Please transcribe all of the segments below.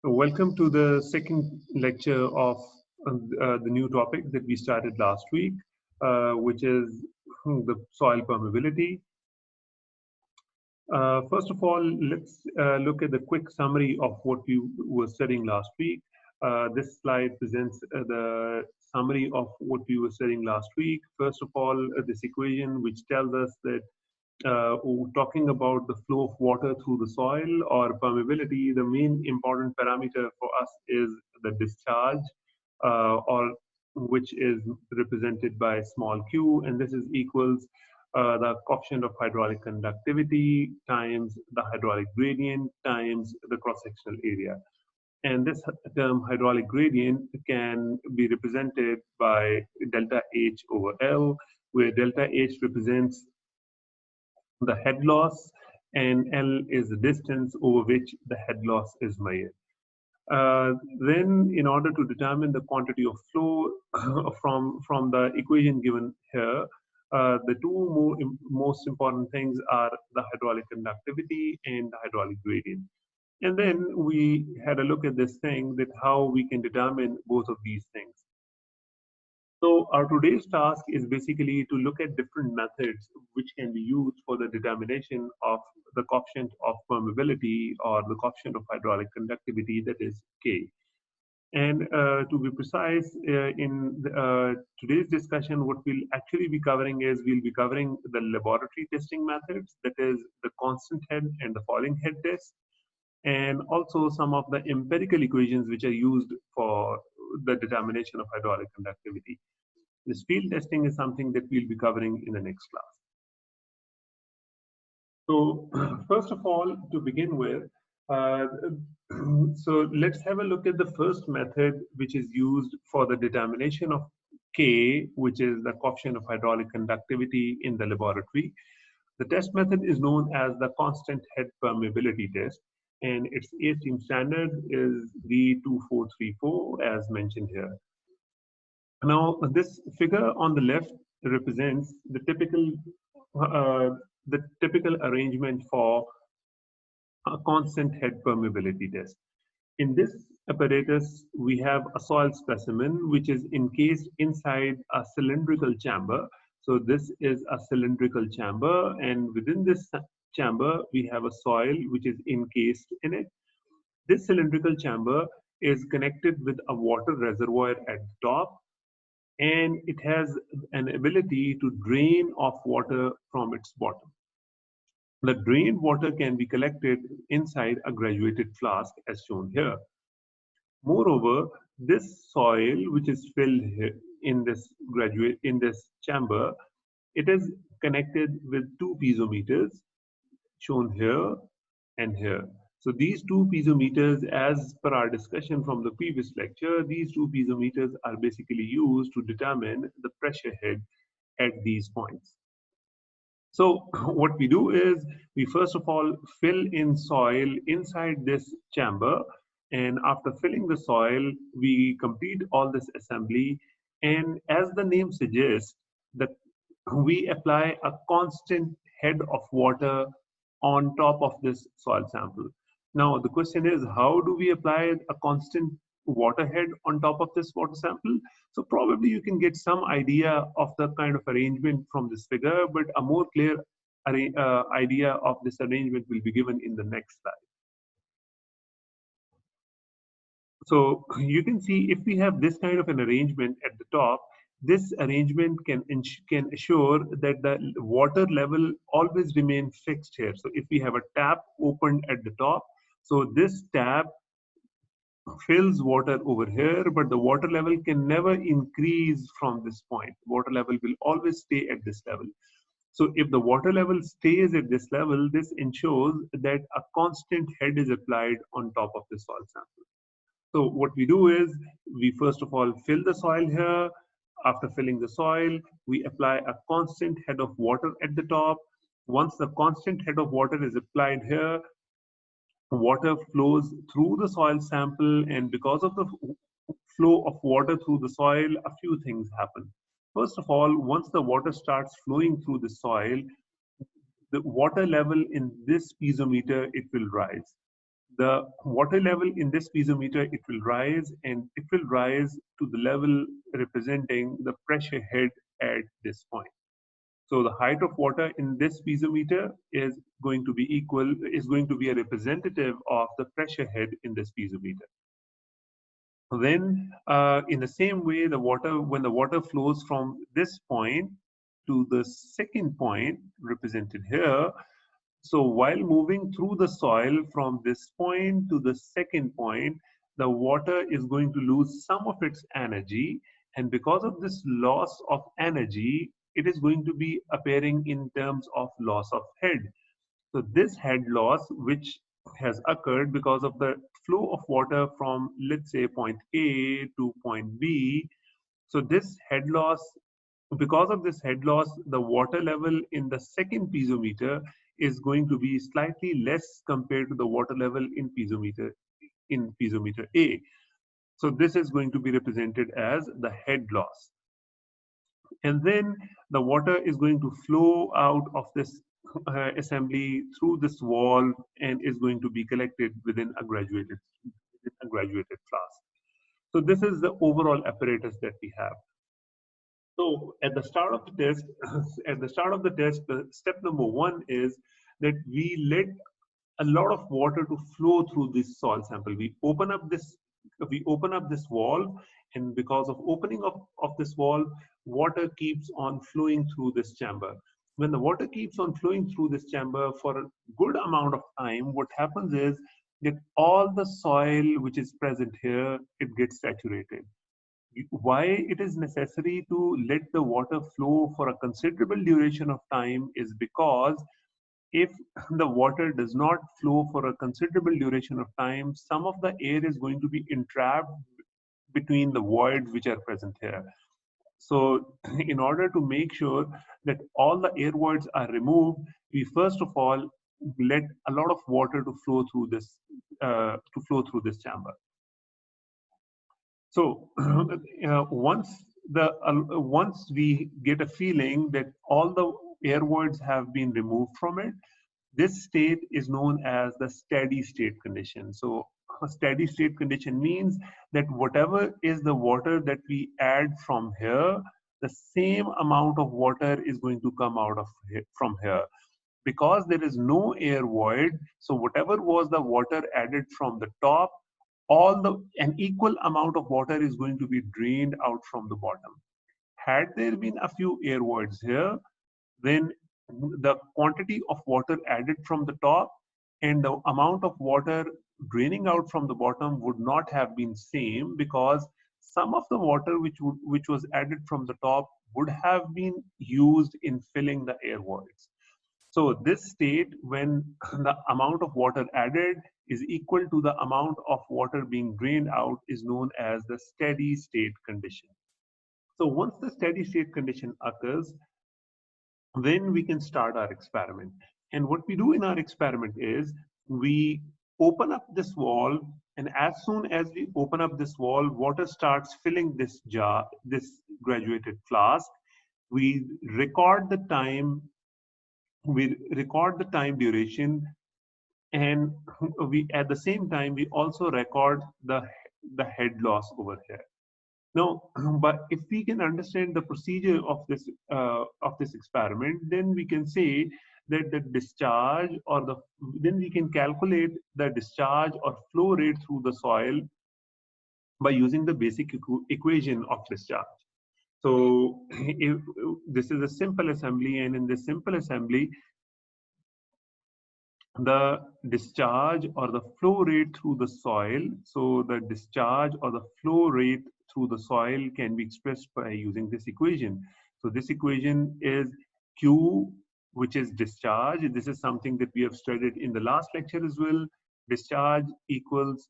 Welcome to the second lecture of the new topic that we started last week, which is the soil permeability. First of all, let's look at the quick summary of what we were studying last week. This slide presents the summary of what we were studying last week. First of all, this equation which tells us that talking about the flow of water through the soil or permeability, the main important parameter for us is the discharge, or which is represented by small q, and this is equals the coefficient of hydraulic conductivity times the hydraulic gradient times the cross-sectional area. And this term hydraulic gradient can be represented by delta H over L, where delta H represents the head loss and L is the distance over which the head loss is measured. Then, in order to determine the quantity of flow from the equation given here, the two most important things are the hydraulic conductivity and the hydraulic gradient. And then we had a look at this thing that how we can determine both of these things. So our today's task is basically to look at different methods which can be used for the determination of the coefficient of permeability or the coefficient of hydraulic conductivity, that is K. And to be precise, in today's discussion, what we'll actually be covering is we'll be covering the laboratory testing methods, that is the constant head and the falling head test, and also some of the empirical equations which are used for the determination of hydraulic conductivity. This field testing is something that we'll be covering in the next class. So first of all, to begin with, so let's have a look at the first method which is used for the determination of K, which is the coefficient of hydraulic conductivity in the laboratory. The test method is known as the constant head permeability test, and its ASTM standard is D2434 as mentioned here. Now, this figure on the left represents the typical arrangement for a constant head permeability test. In this apparatus, we have a soil specimen which is encased inside a cylindrical chamber. So this is a cylindrical chamber, and within this chamber, we have a soil which is encased in it. This cylindrical chamber is connected with a water reservoir at the top, and it has an ability to drain off water from its bottom. The drained water can be collected inside a graduated flask as shown here. Moreover, this soil which is filled in this chamber, it is connected with two piezometers shown here and here. So these two piezometers, as per our discussion from the previous lecture, these two piezometers are basically used to determine the pressure head at these points. So what we do is we first of all fill in soil inside this chamber, and after filling the soil, we complete all this assembly, and as the name suggests, that we apply a constant head of water on top of this soil sample. Now, the question is, how do we apply a constant water head on top of this water sample? So probably you can get some idea of the kind of arrangement from this figure, but a more clear idea of this arrangement will be given in the next slide. So you can see if we have this kind of an arrangement at the top, this arrangement can assure that the water level always remains fixed here. So if we have a tap opened at the top, so this tap fills water over here, but the water level can never increase from this point. Water level will always stay at this level. So if the water level stays at this level, this ensures that a constant head is applied on top of the soil sample. So what we do is we first of all fill the soil here. After filling the soil, we apply a constant head of water at the top. Once the constant head of water is applied here, water flows through the soil sample, and because of the flow of water through the soil, a few things happen. First of all, once the water starts flowing through the soil, the water level in this piezometer, it will rise. the water level in this piezometer, it will rise, and it will rise to the level representing the pressure head at this point. So the height of water in this piezometer is going to be a representative of the pressure head in this piezometer. Then, in the same way, when the water flows from this point to the second point represented here, so while moving through the soil from this point to the second point, the water is going to lose some of its energy. And because of this loss of energy, it is going to be appearing in terms of loss of head. So this head loss, which has occurred because of the flow of water from, let's say, point A to point B. So this head loss, because of this head loss, the water level in the second piezometer is going to be slightly less compared to the water level in piezometer A. So this is going to be represented as the head loss. And then the water is going to flow out of this assembly through this valve and is going to be collected within a graduated flask. So this is the overall apparatus that we have. So at the start of the test, the step number one is that we let a lot of water to flow through this soil sample. We open up this valve, and because of opening of this valve, water keeps on flowing through this chamber. When the water keeps on flowing through this chamber for a good amount of time, what happens is that all the soil which is present here, it gets saturated. Why it is necessary to let the water flow for a considerable duration of time is because if the water does not flow for a considerable duration of time, some of the air is going to be entrapped between the voids which are present here. So in order to make sure that all the air voids are removed, we first of all let a lot of water to flow through this chamber. So once we get a feeling that all the air voids have been removed from it, this state is known as the steady state condition. So a steady state condition means that whatever is the water that we add from here, the same amount of water is going to come out of from here. Because there is no air void, so whatever was the water added from the top, an equal amount of water is going to be drained out from the bottom. Had there been a few air voids here, then the quantity of water added from the top and the amount of water draining out from the bottom would not have been same, because some of the water which was added from the top would have been used in filling the air voids. So this state, when the amount of water added is equal to the amount of water being drained out, is known as the steady state condition. So once the steady state condition occurs, then we can start our experiment. And what we do in our experiment is we open up this valve, and as soon as we open up this valve, water starts filling this jar, this graduated flask. We record the time, duration, and we at the same time we also record the head loss over here. Now, but if we can understand the procedure of this experiment, then we can say that the discharge or then we can calculate the discharge or flow rate through the soil by using the basic equation of discharge. So if, this is a simple assembly, and in this simple assembly, the discharge or the flow rate through the soil. So the discharge or the flow rate through the soil can be expressed by using this equation. So this equation is Q, which is discharge. This is something that we have studied in the last lecture as well. Discharge equals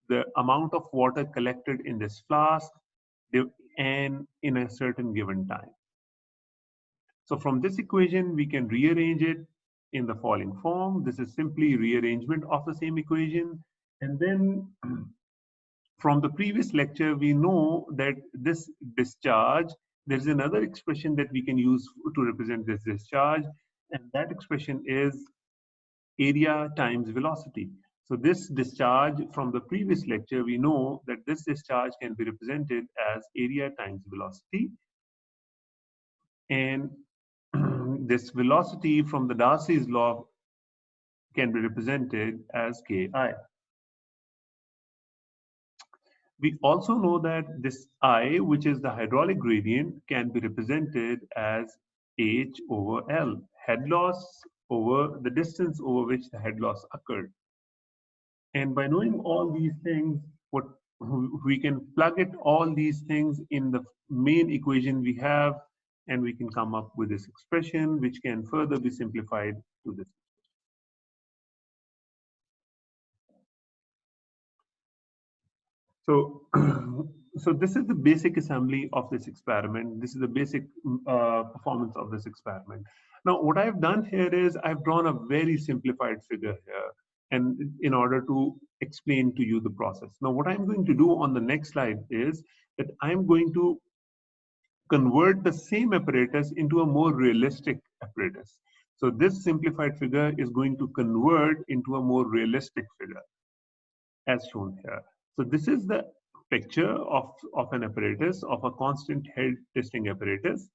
the amount of water collected in this flask and in a certain given time. So from this equation, we can rearrange it in the following form. This is simply rearrangement of the same equation. And then from the previous lecture, we know that this discharge, there's another expression that we can use to represent this discharge. And that expression is area times velocity. So this discharge from the previous lecture, we know that this discharge can be represented as area times velocity. And this velocity from the Darcy's law can be represented as Ki. We also know that this I, which is the hydraulic gradient, can be represented as H over L, head loss over the distance over which the head loss occurred. And by knowing all these things, what we can plug it all these things in the main equation we have, and we can come up with this expression, which can further be simplified to this. So, so this is the basic assembly of this experiment. This is the basic performance of this experiment. Now, what I've done here is I've drawn a very simplified figure here, and in order to explain to you the process. Now, what I'm going to do on the next slide is that I'm going to convert the same apparatus into a more realistic apparatus. So this simplified figure is going to convert into a more realistic figure, as shown here. So this is the picture of an apparatus, of a constant head testing apparatus.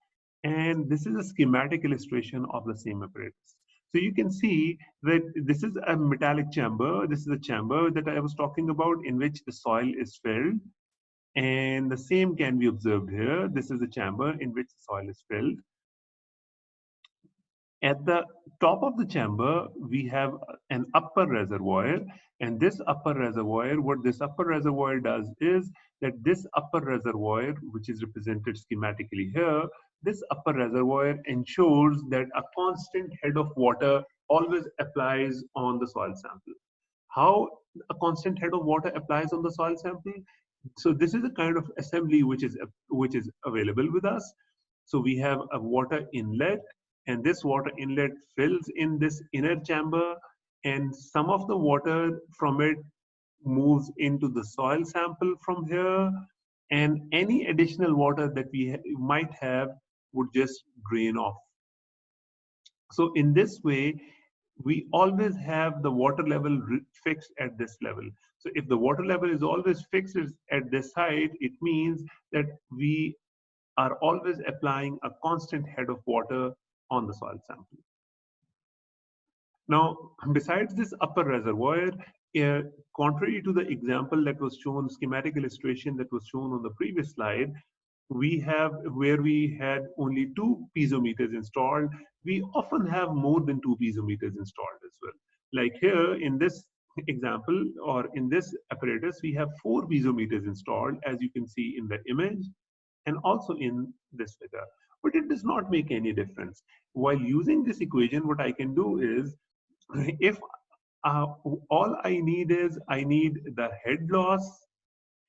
And this is a schematic illustration of the same apparatus. So you can see that this is a metallic chamber. This is a chamber that I was talking about in which the soil is filled. And the same can be observed here. This is a chamber in which the soil is filled. At the top of the chamber, we have an upper reservoir, and this upper reservoir, what this upper reservoir does is that this upper reservoir, which is represented schematically here, this upper reservoir ensures that a constant head of water always applies on the soil sample. How a constant head of water applies on the soil sample? So this is a kind of assembly which is available with us. So we have a water inlet, and this water inlet fills in this inner chamber, and some of the water from it moves into the soil sample from here, and any additional water that we might have would just drain off. So in this way, we always have the water level fixed at this level. So if the water level is always fixed at this height, it means that we are always applying a constant head of water on the soil sample. Now, besides this upper reservoir, contrary to the example that was shown, schematic illustration that was shown on the previous slide, we have where we had only 2 piezometers installed, we often have more than 2 piezometers installed as well. Like here in this example, or in this apparatus, we have 4 piezometers installed, as you can see in the image and also in this figure. But it does not make any difference. While using this equation, what I can do is, if all I need is I need the head loss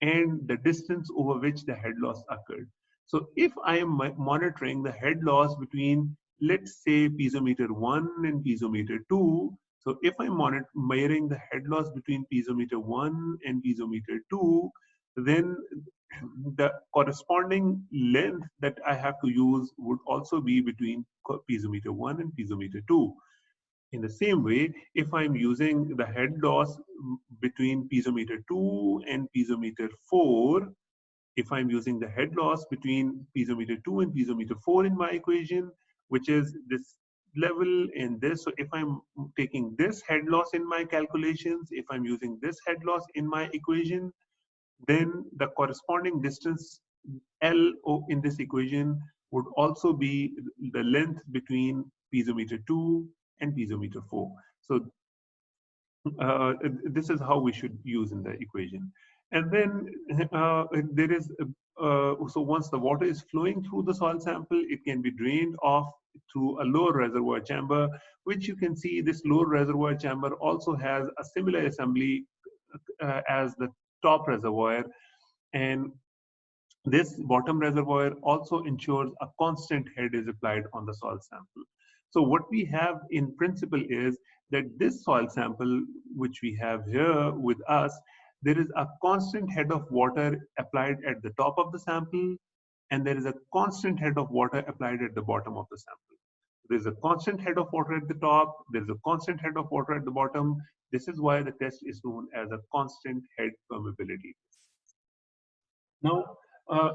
and the distance over which the head loss occurred. So if I am monitoring the head loss between, let's say, piezometer 1 and piezometer 2, so if I'm measuring the head loss between piezometer 1 and piezometer 2, then the corresponding length that I have to use would also be between piezometer 1 and piezometer 2. In the same way, if I'm using the head loss between piezometer 2 and piezometer 4, if I'm using the head loss between piezometer 2 and piezometer 4 in my equation, which is this level and this, so if I'm taking this head loss in my calculations, if I'm using this head loss in my equation, then the corresponding distance L in this equation would also be the length between piezometer 2 and piezometer 4. So this is how we should use in the equation. And then there is, so once the water is flowing through the soil sample, it can be drained off through a lower reservoir chamber, which you can see this lower reservoir chamber also has a similar assembly as the top reservoir. And this bottom reservoir also ensures a constant head is applied on the soil sample. So what we have in principle is that this soil sample, which we have here with us, there is a constant head of water applied at the top of the sample, and there is a constant head of water applied at the bottom of the sample. There's a constant head of water at the top. There's a constant head of water at the bottom. This is why the test is known as a constant head permeability. Now, uh,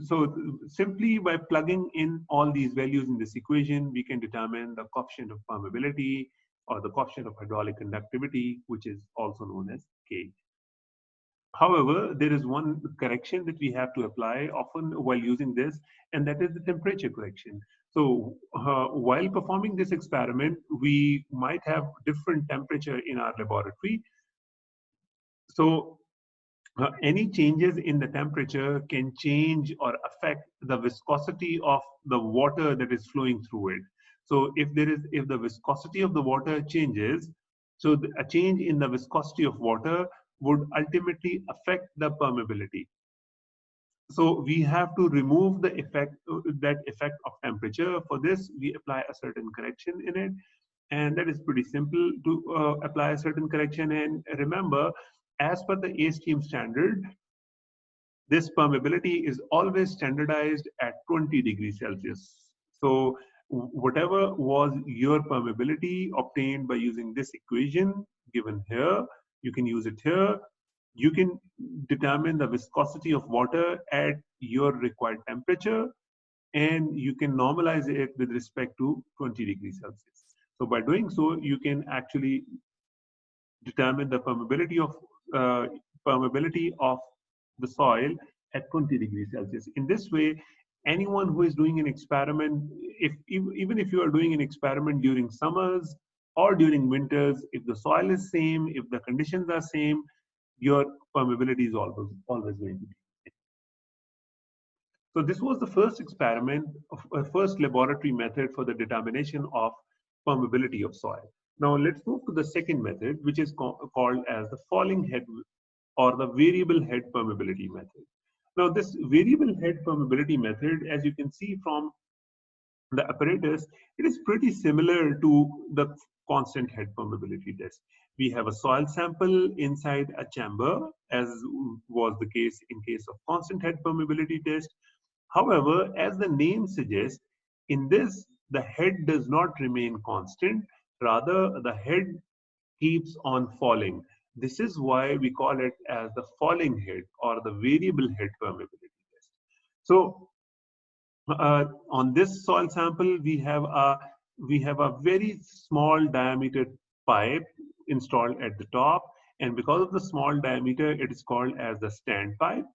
so simply by plugging in all these values in this equation, we can determine the coefficient of permeability or the coefficient of hydraulic conductivity, which is also known as K. However, there is one correction that we have to apply often while using this, and that is the temperature correction. So while performing this experiment, we might have different temperature in our laboratory. So any changes in the temperature can change or affect the viscosity of the water that is flowing through it. So if the viscosity of the water changes, so a change in the viscosity of water would ultimately affect the permeability. So we have to remove the effect, that effect of temperature. For this, we apply a certain correction in it, and that is pretty simple to apply a certain correction. And remember, as per the A-stream standard, this permeability is always standardized at 20 degrees Celsius. So whatever was your permeability obtained by using this equation given here, you can use it here. You can determine the viscosity of water at your required temperature, and you can normalize it with respect to 20 degrees Celsius. So by doing so, you can actually determine the uh, permeability of the soil at 20 degrees Celsius. In this way, anyone who is doing an experiment, even if you are doing an experiment during summers or during winters, if the soil is same, if the conditions are same, your permeability is always going to be. So this was the first experiment, first laboratory method for the determination of permeability of soil. Now let's move to the second method, which is called as the falling head or the variable head permeability method. Now this variable head permeability method, as you can see from the apparatus, it is pretty similar to the constant head permeability test. We have a soil sample inside a chamber, as was the case in case of constant head permeability test. However, as the name suggests, in this, the head does not remain constant. Rather, the head keeps on falling. This is why we call it as the falling head or the variable head permeability test. So, on this soil sample, we have a very small diameter pipe installed at the top, and because of the small diameter, it is called as the standpipe.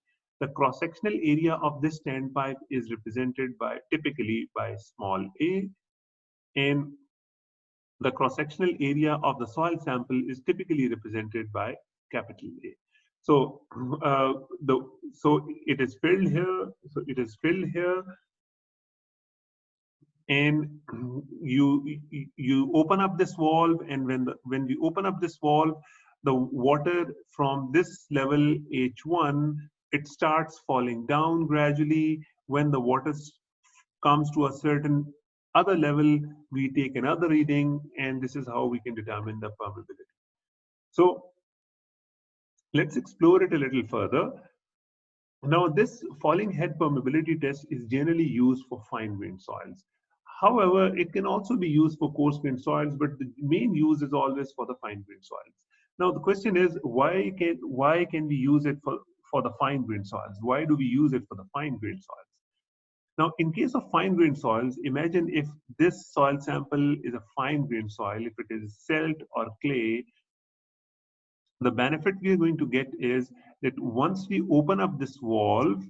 The cross-sectional area of this standpipe is represented by typically by small a, and the cross-sectional area of the soil sample is typically represented by capital A. So so it is filled here. So it is filled here, and you open up this valve, and when we open up this valve, the water from this level H1, it starts falling down gradually. When the water comes to a certain other level, we take another reading, and this is how we can determine the permeability. So let's explore it a little further. Now, this falling head permeability test is generally used for fine-grained soils. However, it can also be used for coarse-grained soils, but the main use is always for the fine-grained soils. Now, the question is, why can we use it for the fine-grained soils? Why do we use it for the fine-grained soils? Now, in case of fine-grained soils, imagine if this soil sample is a fine-grained soil, if it is silt or clay. The benefit we are going to get is that once we open up this valve,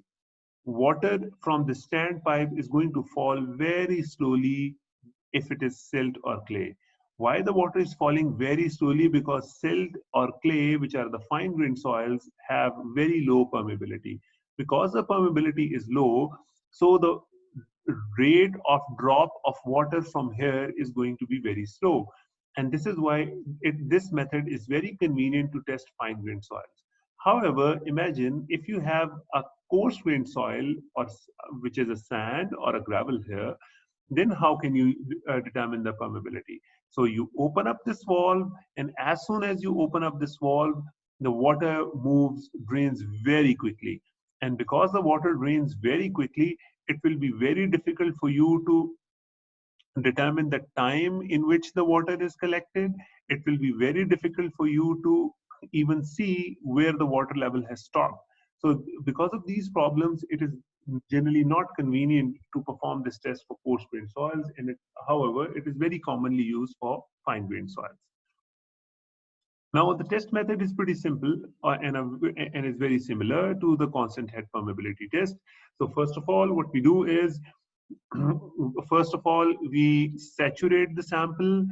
water from the standpipe is going to fall very slowly if it is silt or clay. Why the water is falling very slowly? Because silt or clay, which are the fine-grained soils, have very low permeability. Because the permeability is low, so the rate of drop of water from here is going to be very slow. And this is why this method is very convenient to test fine-grained soils. However, imagine if you have a coarse-grained soil, or which is a sand or a gravel here, then how can you determine the permeability? So you open up this valve, and as soon as you open up this valve, the water drains very quickly. And because the water drains very quickly, it will be very difficult for you to determine the time in which the water is collected, it will be very difficult for you to even see where the water level has stopped. So because of these problems, it is generally not convenient to perform this test for coarse-grained soils, and however, it is very commonly used for fine-grained soils. Now, the test method is pretty simple and is very similar to the constant head permeability test. So first of all, what we do is, first of all, we saturate the sample.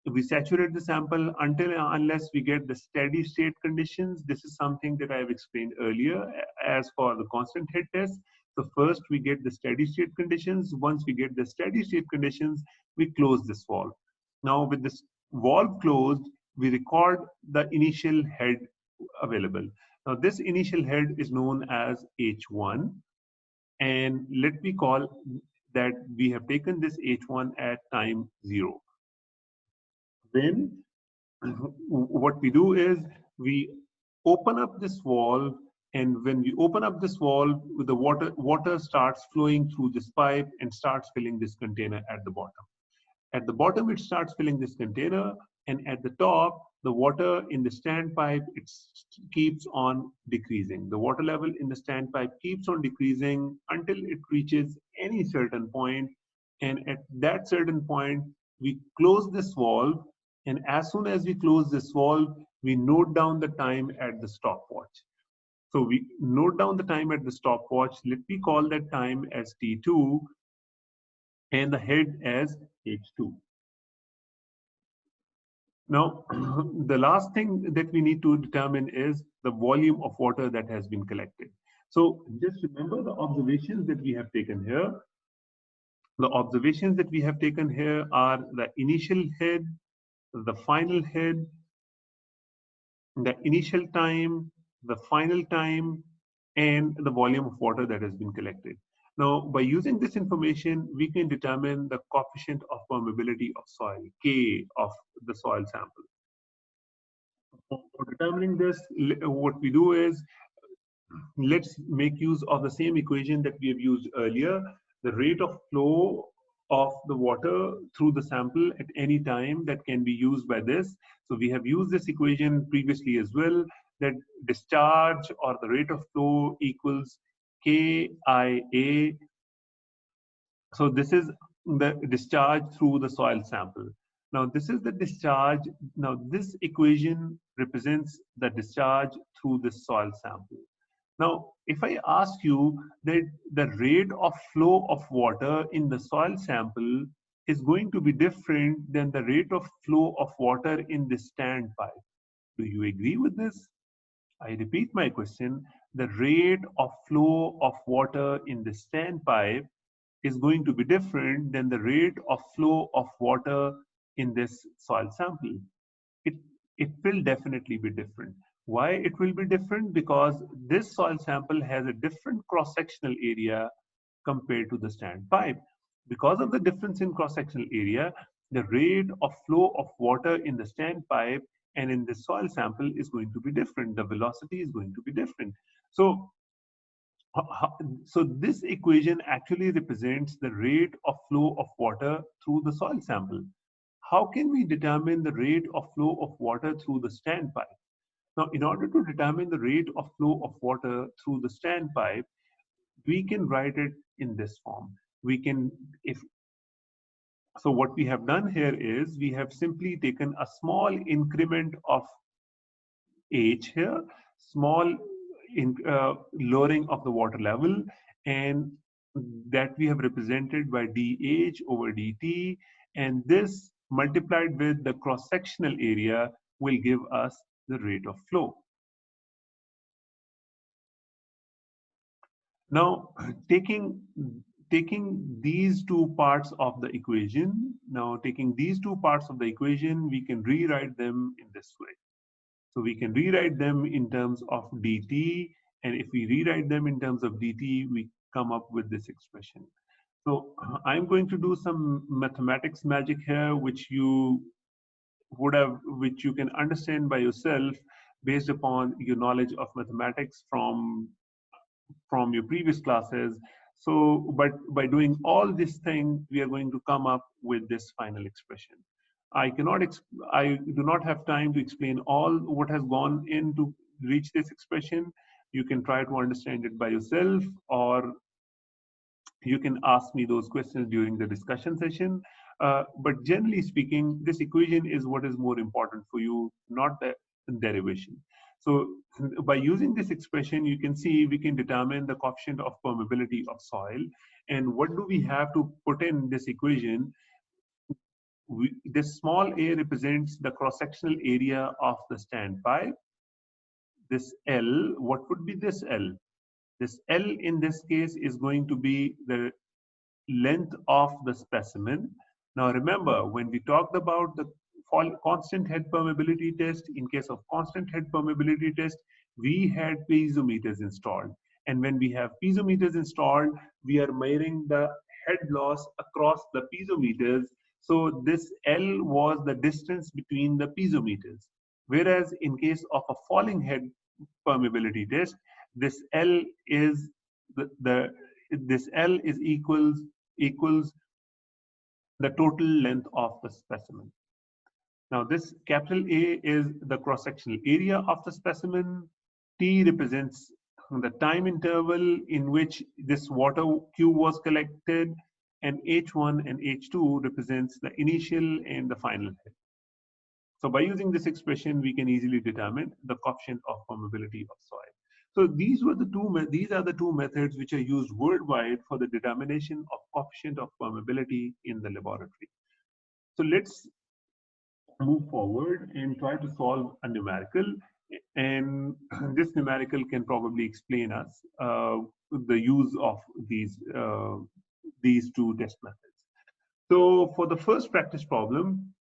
We saturate the sample until unless we get the steady state conditions. This is something that I have explained earlier as for the constant head test. So first we get the steady state conditions. Once we get the steady state conditions, we close this valve. Now with this valve closed, we record the initial head available. Now this initial head is known as H1, and let me call that we have taken this H1 at time 0. Then what we do is we open up this valve, and when we open up this valve, the water starts flowing through this pipe and starts filling this container at the bottom. At the bottom, it starts filling this container, and at the top, the water in the standpipe, it keeps on decreasing. The water level in the standpipe keeps on decreasing until it reaches any certain point, and at that certain point, we close this valve, and as soon as we close this valve, we note down the time at the stopwatch. So we note down the time at the stopwatch. Let me call that time as T2 and the head as H2. Now, the last thing that we need to determine is the volume of water that has been collected. So just remember the observations that we have taken here. The observations that we have taken here are the initial head, the final head, the initial time, the final time, and the volume of water that has been collected. Now, by using this information, we can determine the coefficient of permeability of soil, K, of the soil sample. For determining this, what we do is, let's make use of the same equation that we have used earlier. The rate of flow of the water through the sample at any time that can be used by this. So we have used this equation previously as well, that discharge or the rate of flow equals KIA. So this is the discharge through the soil sample. Now this is the discharge. Now this equation represents the discharge through the soil sample. Now, if I ask you that the rate of flow of water in the soil sample is going to be different than the rate of flow of water in the standpipe, do you agree with this? I repeat my question. The rate of flow of water in the standpipe is going to be different than the rate of flow of water in this soil sample. It will definitely be different. Why it will be different? Because this soil sample has a different cross-sectional area compared to the standpipe. Because of the difference in cross-sectional area, the rate of flow of water in the standpipe and in the soil sample is going to be different. The velocity is going to be different. So this equation actually represents the rate of flow of water through the soil sample. How can we determine the rate of flow of water through the standpipe? Now, in order to determine the rate of flow of water through the standpipe, we can write it in this form. We can, so what we have done here is we have simply taken a small increment of H here, small lowering of the water level, and that we have represented by dH over dt, and this multiplied with the cross-sectional area will give us the rate of flow. Now, taking these two parts of the equation, we can rewrite them in this way. So we can rewrite them in terms of dt, and if we rewrite them in terms of dt, we come up with this expression. So I'm going to do some mathematics magic here, which you can understand by yourself based upon your knowledge of mathematics from your previous classes. So, but by doing all this thing, we are going to come up with this final expression. I cannot, I do not have time to explain all what has gone in to reach this expression. You can try to understand it by yourself, or you can ask me those questions during the discussion session. But generally speaking, this equation is what is more important for you, not the derivation. So by using this expression, you can see we can determine the coefficient of permeability of soil. And what do we have to put in this equation? This small a represents the cross-sectional area of the standpipe. This L, what would be this L? This L in this case is going to be the length of the specimen. Now remember, when we talked about the constant head permeability test, in case of constant head permeability test, we had piezometers installed. And when we have piezometers installed, we are measuring the head loss across the piezometers. So this L was the distance between the piezometers. Whereas in case of a falling head permeability test, this L is this L is equals the total length of the specimen. Now this capital A is the cross-sectional area of the specimen. T represents the time interval in which this water Q was collected, and H1 and H2 represents the initial and the final head. So by using this expression, we can easily determine the coefficient of permeability of soil. So these are the two methods which are used worldwide for the determination of coefficient of permeability in the laboratory. So let's move forward and try to solve a numerical. And this numerical can probably explain us the use of these two test methods. So for the first practice problem,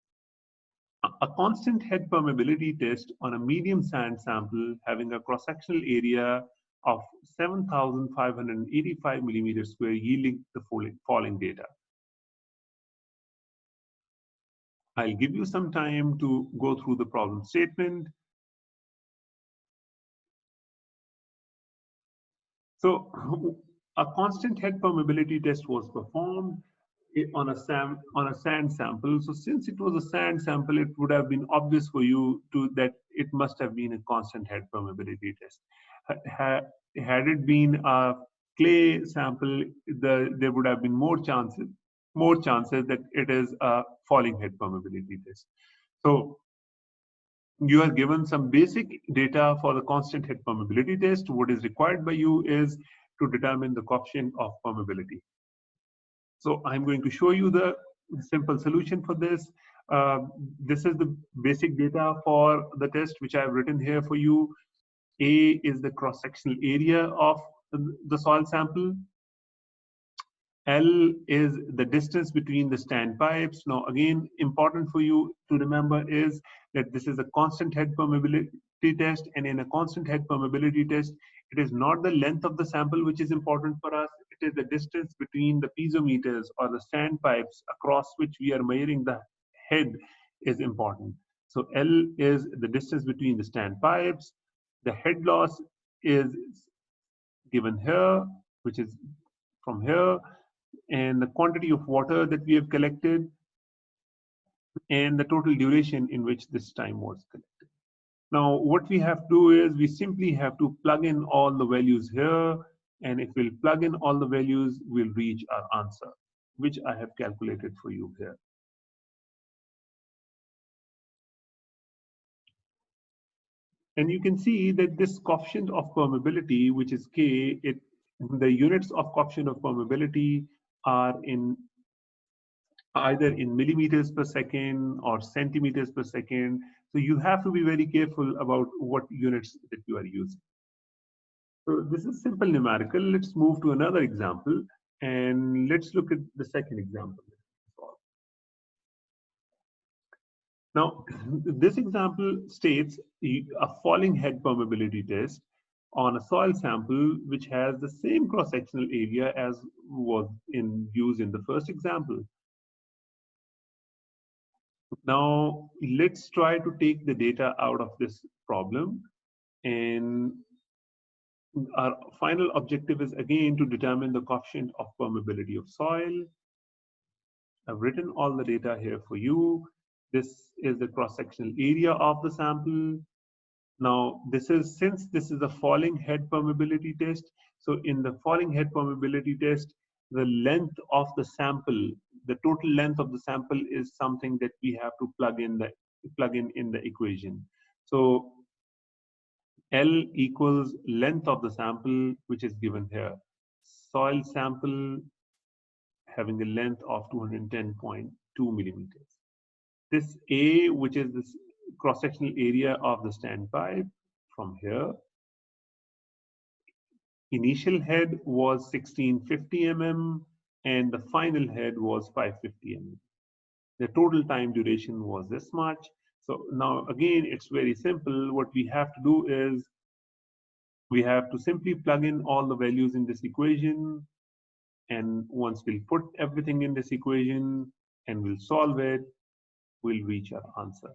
a constant head permeability test on a medium sand sample having a cross-sectional area of 7,585 millimeters square yielding the following data. I'll give you some time to go through the problem statement. So a constant head permeability test was performed on a sand sample. So since it was a sand sample, it would have been obvious for you that it must have been a constant head permeability test. Had it been a clay sample, there would have been more chances that it is a falling head permeability test. So you are given some basic data for the constant head permeability test. What is required by you is to determine the coefficient of permeability. So I'm going to show you the simple solution for this. This is the basic data for the test, which I've written here for you. A is the cross-sectional area of the soil sample. L is the distance between the standpipes. Now, again, important for you to remember is that this is a constant head permeability test, and in a constant head permeability test, it is not the length of the sample which is important for us. It is the distance between the piezometers or the standpipes across which we are measuring the head is important. So L is the distance between the standpipes. The head loss is given here, which is from here, and the quantity of water that we have collected, and the total duration in which this time was collected. Now, what we have to do is we simply have to plug in all the values here, and if we'll plug in all the values, we'll reach our answer, which I have calculated for you here. And you can see that this coefficient of permeability, which is K, the units of coefficient of permeability are in either in millimeters per second or centimeters per second. So you have to be very careful about what units that you are using. So this is simple numerical. Let's move to another example, and let's look at the second example. Now, this example states a falling head permeability test on a soil sample which has the same cross-sectional area as was in use in the first example. Now, let's try to take the data out of this problem and Our final objective is again to determine the coefficient of permeability of soil. I've written all the data here for you. This is the cross-sectional area of the sample. Now, since this is a falling head permeability test, so in the falling head permeability test, the length of the sample, the total length of the sample is something that we have to plug in the equation. So L equals length of the sample, which is given here. Soil sample having a length of 210.2 millimeters. This A, which is this cross-sectional area of the standpipe from here. Initial head was 1650 mm and the final head was 550 mm. The total time duration was this much. So now again, it's very simple. What we have to do is we have to simply plug in all the values in this equation. And once we'll put everything in this equation and we'll solve it, we'll reach our answer.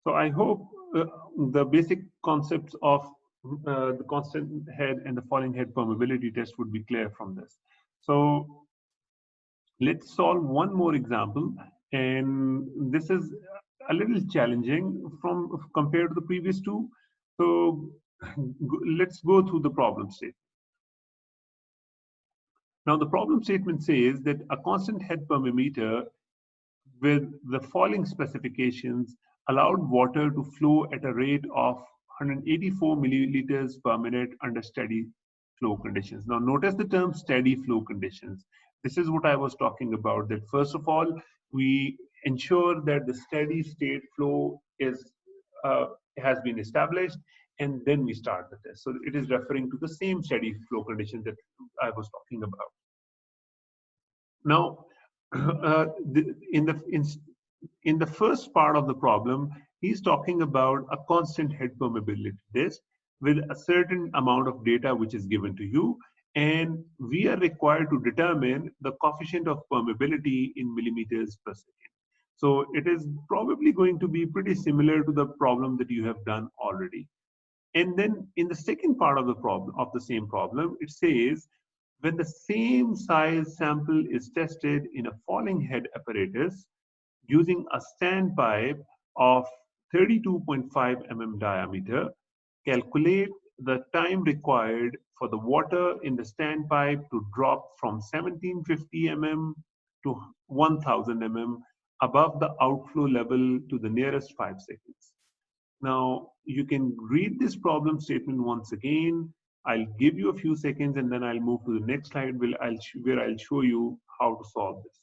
So I hope the basic concepts of the constant head and the falling head permeability test would be clear from this. So let's solve one more example. And this is a little challenging compared to the previous two. So let's go through the problem statement. Now the problem statement says that a constant head permeameter with the following specifications allowed water to flow at a rate of 184 milliliters per minute under steady flow conditions. Now notice the term steady flow conditions. This is what I was talking about, that first of all, we ensure that the steady state flow has been established, and then we start the test. So it is referring to the same steady flow conditions that I was talking about. Now, in the first part of the problem, he's talking about a constant head permeability test with a certain amount of data which is given to you, and we are required to determine the coefficient of permeability in millimeters per second. So it is probably going to be pretty similar to the problem that you have done already. And then in the second part of the problem, of the same problem, it says when the same size sample is tested in a falling head apparatus using a standpipe of 32.5 mm diameter, calculate the time required for the water in the standpipe to drop from 1750 mm to 1000 mm above the outflow level to the nearest 5 seconds. Now, you can read this problem statement once again. I'll give you a few seconds and then I'll move to the next slide where I'll show you how to solve this.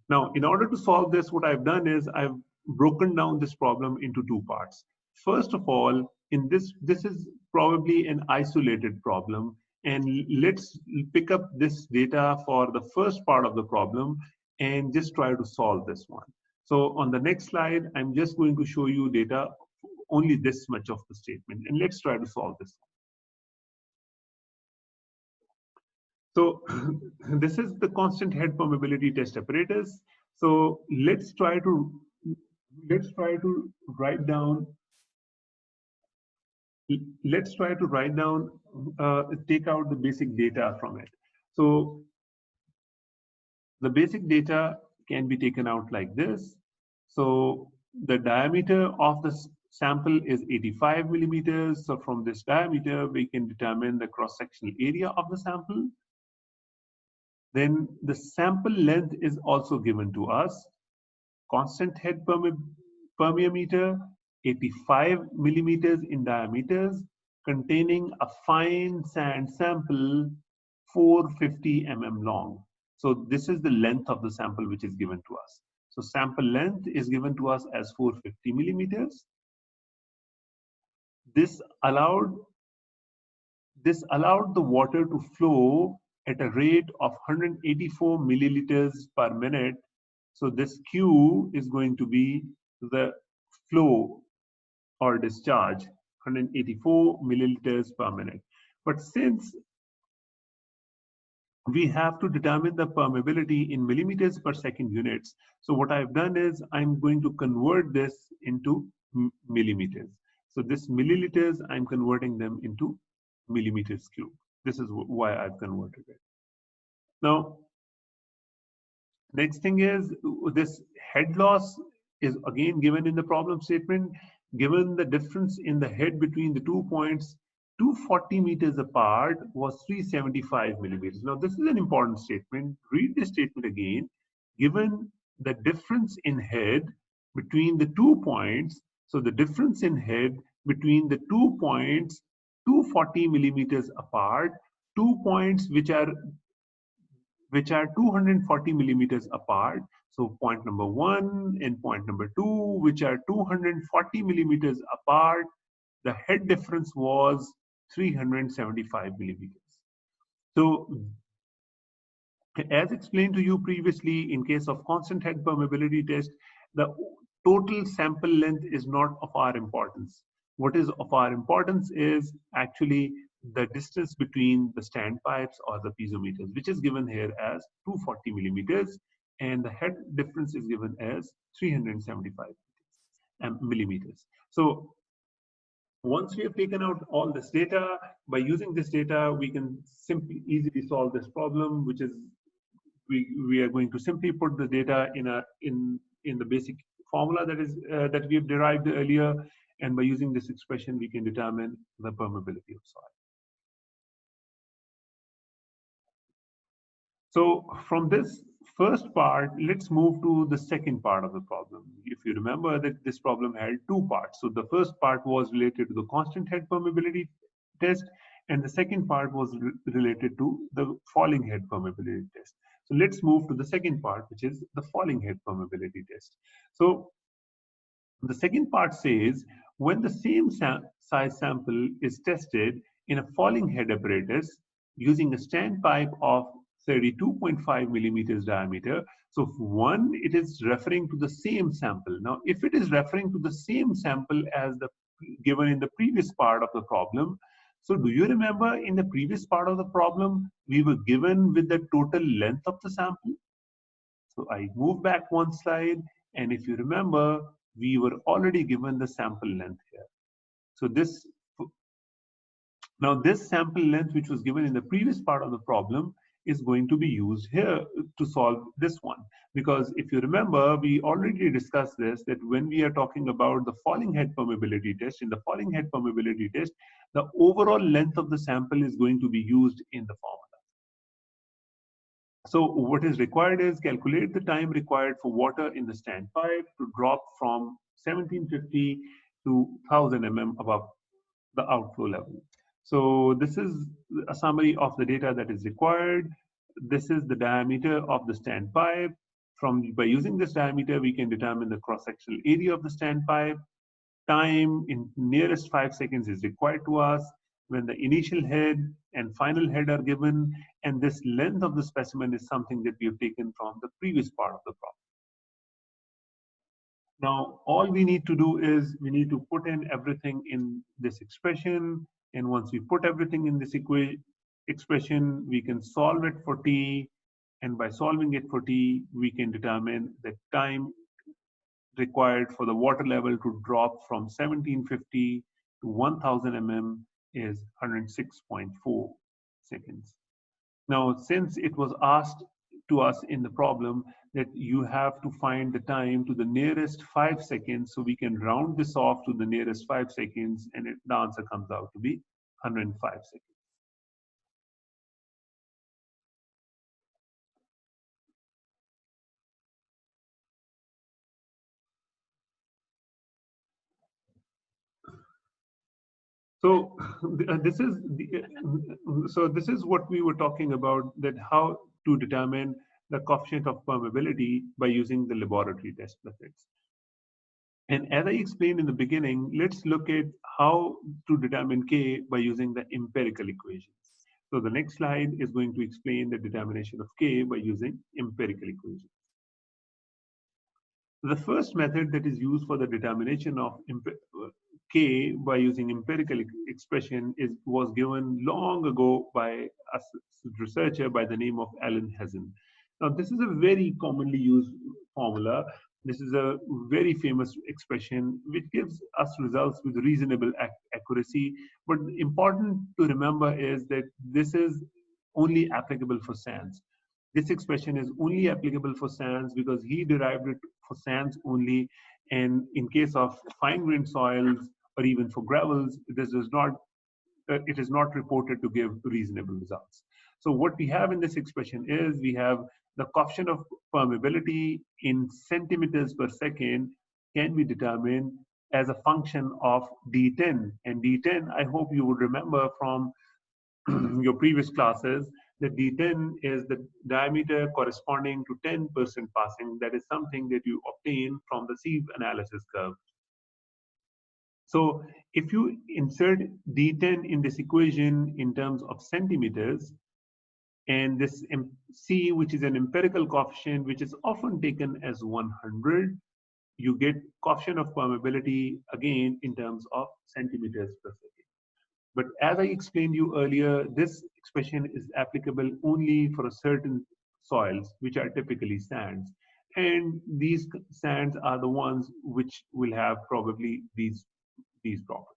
Now, in order to solve this, what I've done is I've broken down this problem into two parts. First of all, this is probably an isolated problem, and let's pick up this data for the first part of the problem and just try to solve this one. So on the next slide, I'm just going to show you data, only this much of the statement, and let's try to solve this. So this is the constant head permeability test apparatus. So let's try to write down. Let's try to write down, take out the basic data from it. So the basic data can be taken out like this. So the diameter of the sample is 85 millimeters. So from this diameter, we can determine the cross-sectional area of the sample. Then the sample length is also given to us. Constant head permeameter, 85 millimeters in diameters, containing a fine sand sample 450 mm long. So this is the length of the sample which is given to us. So sample length is given to us as 450 millimeters. This allowed the water to flow at a rate of 184 milliliters per minute. So this Q is going to be the flow or discharge, 184 milliliters per minute. But since we have to determine the permeability in millimeters per second units. So what I've done is I'm going to convert this into millimeters. So this milliliters, I'm converting them into millimeters cube. This is why I've converted it. Now, next thing is this head loss is again given in the problem statement. Given the difference in the head between the 2 points 240 meters apart was 375 millimeters. Now this is an important statement. Read this statement again. Given the difference in head between the 2 points, so the difference in head between the 2 points 240 millimeters apart, 2 points which are 240 millimeters apart. So point number 1 and point number 2, which are 240 millimeters apart, the head difference was 375 millimeters. So as explained to you previously, in case of constant head permeability test, the total sample length is not of our importance. What is of our importance is actually the distance between the standpipes or the piezometers, which is given here as 240 millimeters, and the head difference is given as 375 millimeters. So once we have taken out all this data, by using this data, we can simply easily solve this problem, which is we are going to simply put the data in the basic formula that we have derived earlier, and by using this expression, we can determine the permeability of soil. So from this first part, let's move to the second part of the problem. If you remember that this problem had two parts. So the first part was related to the constant head permeability test, and the second part was related to the falling head permeability test. So let's move to the second part, which is the falling head permeability test. So the second part says when the same size sample is tested in a falling head apparatus using a standpipe of 32.5 millimeters diameter. So one, it is referring to the same sample. Now, if it is referring to the same sample as the given in the previous part of the problem, so do you remember in the previous part of the problem, we were given with the total length of the sample? So I move back one slide, and if you remember, we were already given the sample length here. So this sample length, which was given in the previous part of the problem, is going to be used here to solve this one. Because if you remember, we already discussed this, that when we are talking about the falling head permeability test, in the falling head permeability test, the overall length of the sample is going to be used in the formula. So what is required is calculate the time required for water in the standpipe to drop from 1750 to 1000 mm above the outflow level. So this is a summary of the data that is required. This is the diameter of the standpipe. By using this diameter, we can determine the cross-sectional area of the standpipe. Time in nearest 5 seconds is required to us when the initial head and final head are given, and this length of the specimen is something that we have taken from the previous part of the problem. Now, all we need to do is we need to put in everything in this expression, and once we put everything in this expression, we can solve it for t, and by solving it for t, we can determine the time required for the water level to drop from 1750 to 1000 mm is 106.4 seconds. Now, since it was asked to us in the problem that you have to find the time to the nearest 5 seconds, so we can round this off to the nearest 5 seconds, and the answer comes out to be 105 seconds. So this is what we were talking about, that how to determine the coefficient of permeability by using the laboratory test methods. And as I explained in the beginning, let's look at how to determine K by using the empirical equations. So the next slide is going to explain the determination of K by using empirical equations. The first method that is used for the determination of K by using empirical expression was given long ago by a researcher by the name of Alan Hazen. Now, this is a very commonly used formula. This is a very famous expression which gives us results with reasonable accuracy. But important to remember is that this is only applicable for sands. This expression is only applicable for sands because he derived it for sands only. And in case of fine-grained soils or even for gravels, this does not, it is not reported to give reasonable results. So what we have in this expression is we have the coefficient of permeability in centimeters per second can be determined as a function of D10. And D10, I hope you would remember from your previous classes, the D10 is the diameter corresponding to 10% passing. That is something that you obtain from the sieve analysis curve. So if you insert D10 in this equation in terms of centimeters, and this C, which is an empirical coefficient, which is often taken as 100, you get coefficient of permeability again in terms of centimeters per second. But as I explained you earlier, this expression is applicable only for a certain soils, which are typically sands. And these sands are the ones which will have probably these properties.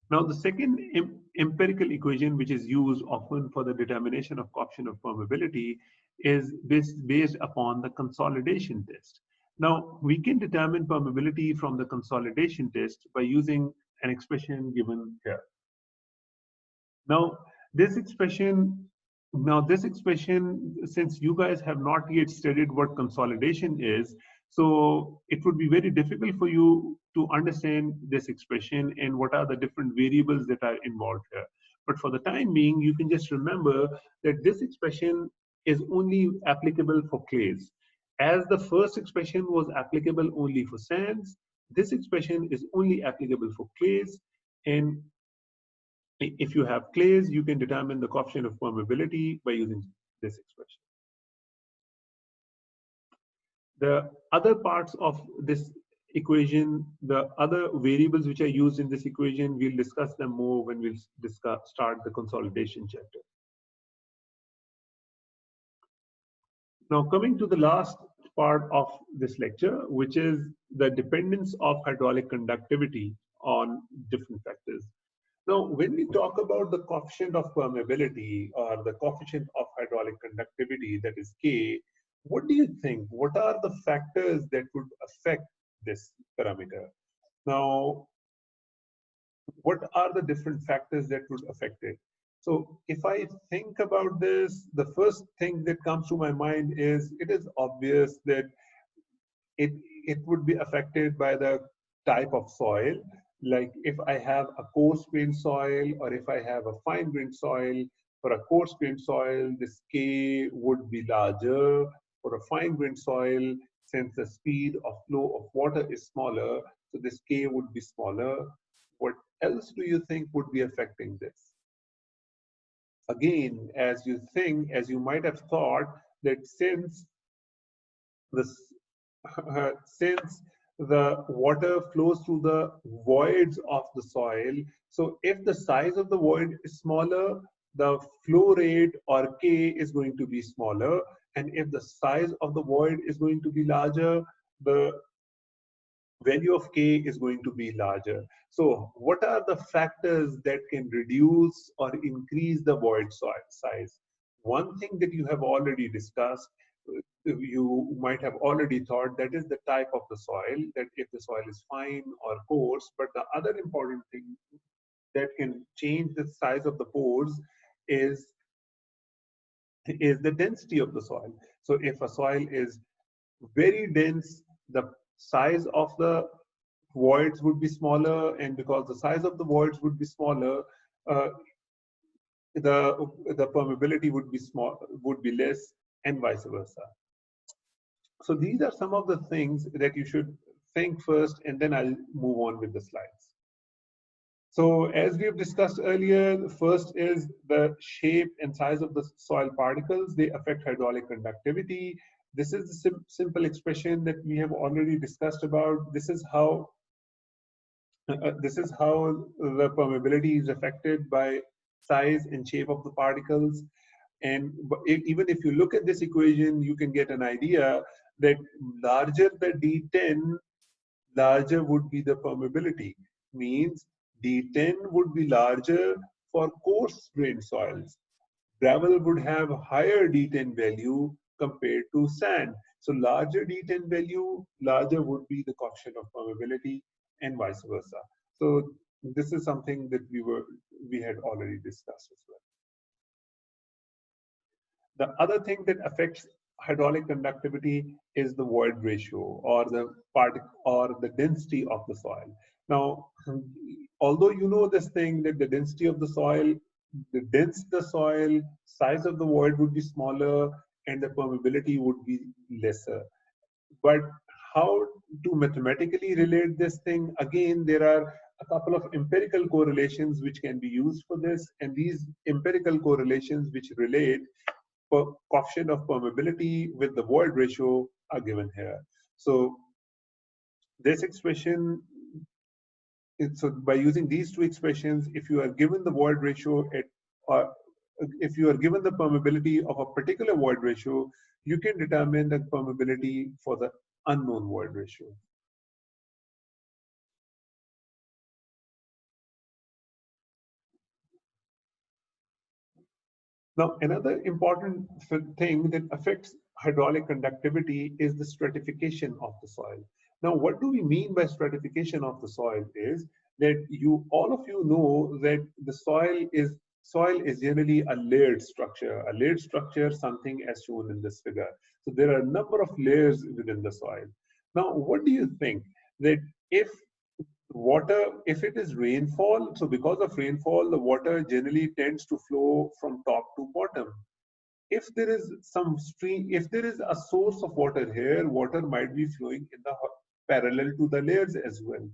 Now, the second empirical equation, which is used often for the determination of coefficient of permeability, is based upon the consolidation test. Now, we can determine permeability from the consolidation test by using an expression given here. Now, this expression, since you guys have not yet studied what consolidation is, so it would be very difficult for you to understand this expression and what are the different variables that are involved here. But for the time being, you can just remember that this expression is only applicable for clays. As the first expression was applicable only for sands, this expression is only applicable for clays. And if you have clays, you can determine the coefficient of permeability by using this expression. The other parts of this equation, the other variables which are used in this equation, we'll discuss them more when we'll start the consolidation chapter. Now, coming to the last part of this lecture, which is the dependence of hydraulic conductivity on different factors. Now, when we talk about the coefficient of permeability or the coefficient of hydraulic conductivity, that is K, what do you think? What are the factors that would affect this parameter? Now, what are the different factors that would affect it? So if I think about this, the first thing that comes to my mind is it is obvious that it would be affected by the type of soil. Like if I have a coarse-grained soil or if I have a fine-grained soil, for a coarse-grained soil, this K would be larger. For a fine-grained soil, since the speed of flow of water is smaller, so this K would be smaller. What else do you think would be affecting this? Again, as you might have thought that since the water flows through the voids of the soil, so if the size of the void is smaller, the flow rate or K is going to be smaller. And if the size of the void is going to be larger, the value of K is going to be larger. So what are the factors that can reduce or increase the void size? One thing that you have already discussed, you might have already thought, that is the type of the soil, that if the soil is fine or coarse. But the other important thing that can change the size of the pores is the density of the soil. So if a soil is very dense, the size of the voids would be smaller, and because the size of the voids would be smaller, the permeability would be less, and vice versa. So these are some of the things that you should think first, and then I'll move on with the slides. So as we have discussed earlier, the first is the shape and size of the soil particles. They affect hydraulic conductivity. This is the simple expression that we have already discussed about. This is how the permeability is affected by size and shape of the particles. And even if you look at this equation, you can get an idea that larger the D10, larger would be the permeability. Means D10 would be larger for coarse-grained soils. Gravel would have a higher D10 value compared to sand. So larger D10 value, larger would be the coefficient of permeability, and vice versa. So this is something that we had already discussed as well. The other thing that affects hydraulic conductivity is the void ratio, or the density of the soil. Now, although you know this thing that the density of the soil, the dense the soil, size of the void would be smaller, and the permeability would be lesser. But how to mathematically relate this thing? Again, there are a couple of empirical correlations which can be used for this, and these empirical correlations which relate coefficient of permeability with the void ratio are given here. So this expression, so by using these two expressions, if you are given the void ratio or if you are given the permeability of a particular void ratio, you can determine the permeability for the unknown void ratio. Now, another important thing that affects hydraulic conductivity is the stratification of the soil. Now, what do we mean by stratification of the soil is that all of you know that the soil is generally a layered structure. A layered structure, something as shown in this figure. So there are a number of layers within the soil. Now, what do you think that if water, if it is rainfall, so because of rainfall, the water generally tends to flow from top to bottom. If there is some stream, if there is a source of water here, water might be flowing in the parallel to the layers as well.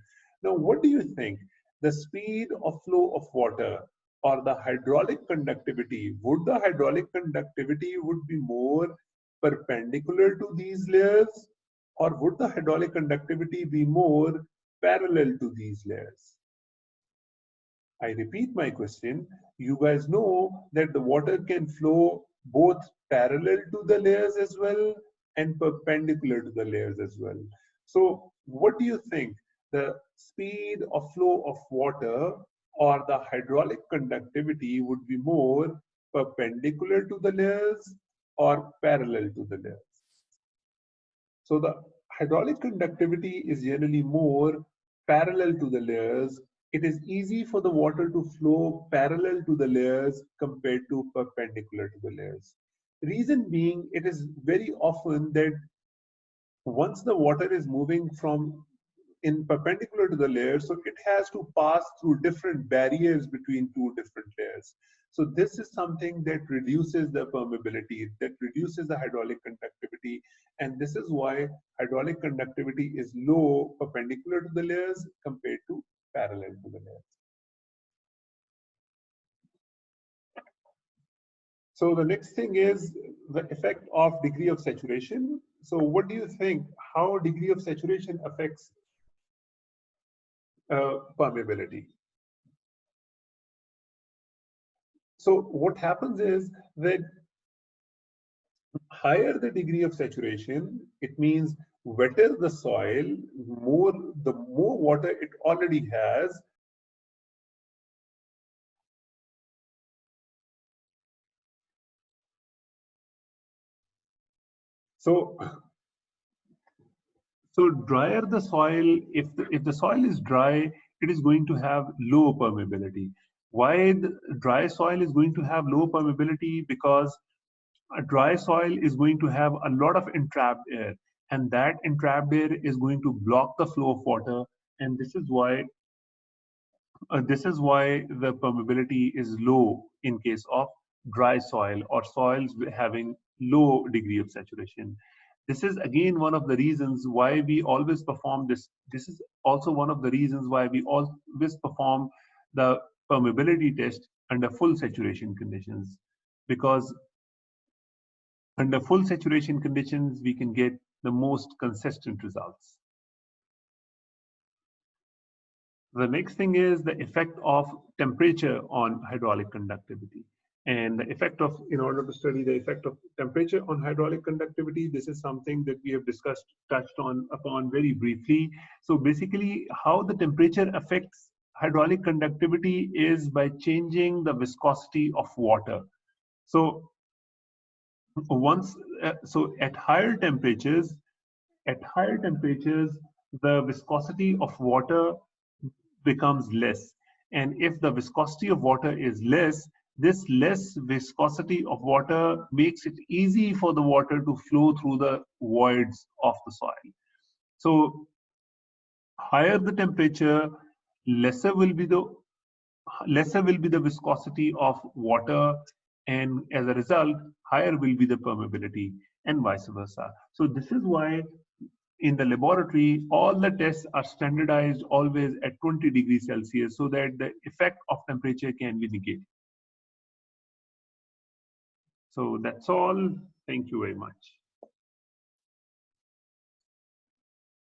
Now, what do you think? The speed of flow of water or the hydraulic conductivity, would the hydraulic conductivity would be more perpendicular to these layers, or would the hydraulic conductivity be more parallel to these layers? I repeat my question. You guys know that the water can flow both parallel to the layers as well and perpendicular to the layers as well. So what do you think? The speed of flow of water or the hydraulic conductivity would be more perpendicular to the layers or parallel to the layers? So the hydraulic conductivity is generally more parallel to the layers. It is easy for the water to flow parallel to the layers compared to perpendicular to the layers. Reason being, it is very often that once the water is moving from in perpendicular to the layer, so it has to pass through different barriers between two different layers. So this is something that reduces the permeability, that reduces the hydraulic conductivity, and this is why hydraulic conductivity is low perpendicular to the layers compared to parallel to the layers. So the next thing is the effect of degree of saturation. So what do you think, how degree of saturation affects permeability? So what happens is that higher the degree of saturation, it means wetter the soil, the more water it already has. So, so drier the soil, if the soil is dry, it is going to have low permeability. Why the dry soil is going to have low permeability? Because a dry soil is going to have a lot of entrapped air, and that entrapped air is going to block the flow of water, and this is why the permeability is low in case of dry soil or soils having low degree of saturation. This is again one of the reasons why we always perform this. This is also one of the reasons why we always perform the permeability test under full saturation conditions, because Under full saturation conditions, we can get the most consistent results. The next thing is the effect of temperature on hydraulic conductivity. And the effect of, in order to study the effect of temperature on hydraulic conductivity, this is something that we have discussed, touched on upon very briefly. So basically, how the temperature affects hydraulic conductivity is by changing the viscosity of water. So so at higher temperatures, the viscosity of water becomes less. And if the viscosity of water is less, this less viscosity of water makes it easy for the water to flow through the voids of the soil. So higher the temperature, lesser will be the viscosity of water, and as a result, higher will be the permeability, and vice versa. So this is why in the laboratory, all the tests are standardized always at 20 degrees Celsius so that the effect of temperature can be negated. So that's all. Thank you very much.